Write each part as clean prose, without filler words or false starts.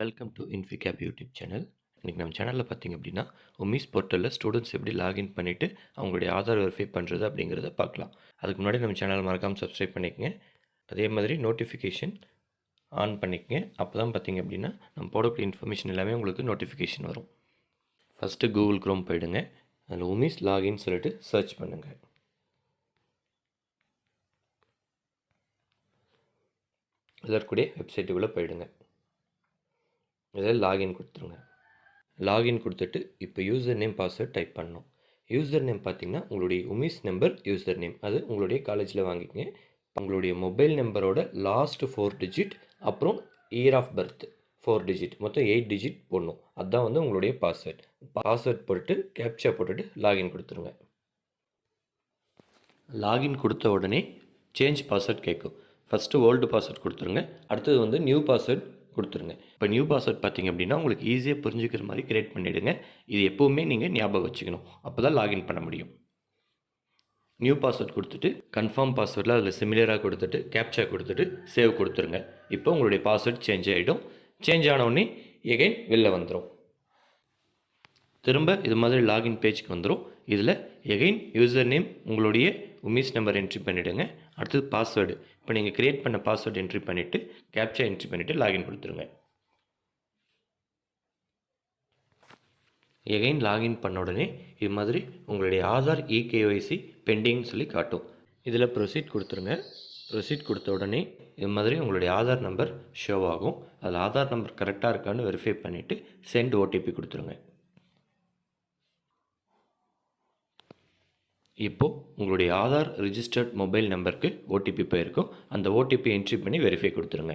Welcome to Infycab YouTube channel. இன்றைக்கி நம்ம சேனலில் பார்த்திங்க அப்படின்னா உமீஸ் போர்ட்டலில் ஸ்டூடெண்ட்ஸ் எப்படி லாகின் பண்ணிவிட்டு அவங்களுடைய ஆதார் வெரிஃபை பண்ணுறது அப்படிங்கிறத பார்க்கலாம். அதுக்கு முன்னாடி நம்ம சேனல் மறக்காமல் சப்ஸ்கிரைப் பண்ணிக்கங்க. அதே மாதிரி நோட்டிஃபிகேஷன் ஆன் பண்ணிக்கங்க. அப்போ தான் பார்த்திங்க அப்படின்னா நம்ம போடக்கூடிய இன்ஃபர்மேஷன் எல்லாமே உங்களுக்கு நோட்டிஃபிகேஷன் வரும். ஃபஸ்ட்டு கூகுள் க்ரோம் போயிடுங்க. அதில் உமீஸ் லாகின் சொல்லிட்டு சர்ச் பண்ணுங்கள். இதற்குடைய வெப்சைட்டுக்குள்ளே போயிடுங்க. இதில் லாகின் கொடுத்துருங்க. லாகின் கொடுத்துட்டு இப்போ யூசர் நேம் பாஸ்வேர்ட் டைப் பண்ணணும். யூசர் நேம் பார்த்திங்கன்னா உங்களுடைய உமீஸ் நம்பர் யூசர் நேம், அது உங்களுடைய காலேஜில் வாங்கிக்கங்க. உங்களுடைய மொபைல் நம்பரோட லாஸ்ட் 4 டிஜிட், அப்புறம் இயர் ஆஃப் பர்த் 4 டிஜிட், மொத்தம் 8 டிஜிட் போடணும். அதுதான் வந்து உங்களுடைய பாஸ்வேர்ட் போட்டுட்டு கேப்சா போட்டுட்டு லாகின் கொடுத்துருங்க. லாகின் கொடுத்த உடனே சேஞ்ச் பாஸ்வேர்ட் கேட்கும். ஃபஸ்ட்டு ஓல்டு பாஸ்வேர்ட் கொடுத்துருங்க. அடுத்தது வந்து நியூ பாஸ்வேர்ட் கொடுத்துருங்க. இப்போ நியூ பாஸ்வேர்ட் பார்த்திங்க அப்படின்னா உங்களுக்கு ஈஸியாக புரிஞ்சுக்கிற மாதிரி கிரியேட் பண்ணிவிடுங்க. இது எப்போவுமே நீங்கள் ஞாபகம் வச்சுக்கணும், அப்போ தான் லாகின் பண்ண முடியும். நியூ பாஸ்வேர்ட் கொடுத்துட்டு கன்ஃபார்ம் பாஸ்வேர்டில் அதில் சிமிலராக கொடுத்துட்டு கேப்சா கொடுத்துட்டு சேவ் கொடுத்துருங்க. இப்போ உங்களுடைய பாஸ்வேர்ட் சேஞ்ச் ஆகிடும். சேஞ்ச் ஆனவுடனே எகைன் வெளில வந்துடும். திரும்ப இது மாதிரி லாகின் பேஜுக்கு வந்துடும். இதில் எகைன் யூசர் நேம் உங்களுடைய உமீஸ் நம்பர் என்ட்ரி பண்ணிவிடுங்க. அடுத்தது பாஸ்வேர்டு, இப்போ நீங்கள் க்ரியேட் பண்ண பாஸ்வேர்டு என்ட்ரி பண்ணிவிட்டு கேப்சா என்ட்ரி பண்ணிவிட்டு லாகின் கொடுத்துருங்க. எகைன் லாகின் பண்ண உடனே இது மாதிரி உங்களுடைய ஆதார் இகேஒய்சி பெண்டிங்னு சொல்லி காட்டும். இதில் ப்ரொசீட் கொடுத்துருங்க. ப்ரொசீட் கொடுத்த உடனே இது மாதிரி உங்களுடைய ஆதார் நம்பர் ஷோ ஆகும். அதில் ஆதார் நம்பர் கரெக்டாக இருக்கான்னு வெரிஃபை பண்ணிவிட்டு சென்ட் ஓடிபி கொடுத்துருங்க. இப்போது உங்களுடைய ஆதார் ரிஜிஸ்டர்ட் மொபைல் நம்பருக்கு ஓடிபி போயிருக்கும். அந்த ஓடிபி என்ட்ரி பண்ணி வெரிஃபை கொடுத்துருங்க.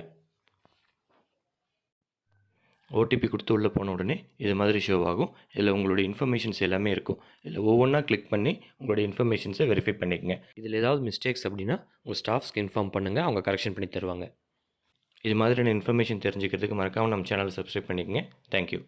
ஓடிபி கொடுத்து உள்ளே போன உடனே இது மாதிரி ஷோ ஆகும். இதில் உங்களுடைய இன்ஃபர்மேஷன்ஸ் எல்லாமே இருக்கும். இதில் ஒவ்வொன்றா கிளிக் பண்ணி உங்களுடைய இன்ஃபர்மேஷன்ஸை வெரிஃபை பண்ணிக்கங்க. இதில் ஏதாவது மிஸ்டேக்ஸ் அப்படின்னா உங்கள் ஸ்டாஃப்ஸ்க்கு இன்ஃபார்ம் பண்ணுங்கள், அவங்க கரெக்ஷன் பண்ணி தருவாங்க. இது மாதிரியான இன்ஃபர்மேஷன் தெரிஞ்சுக்கிறதுக்கு மறக்காமல் நம்ம சேனலை சப்ஸ்கிரைப் பண்ணிக்கங்க. தேங்க்யூ.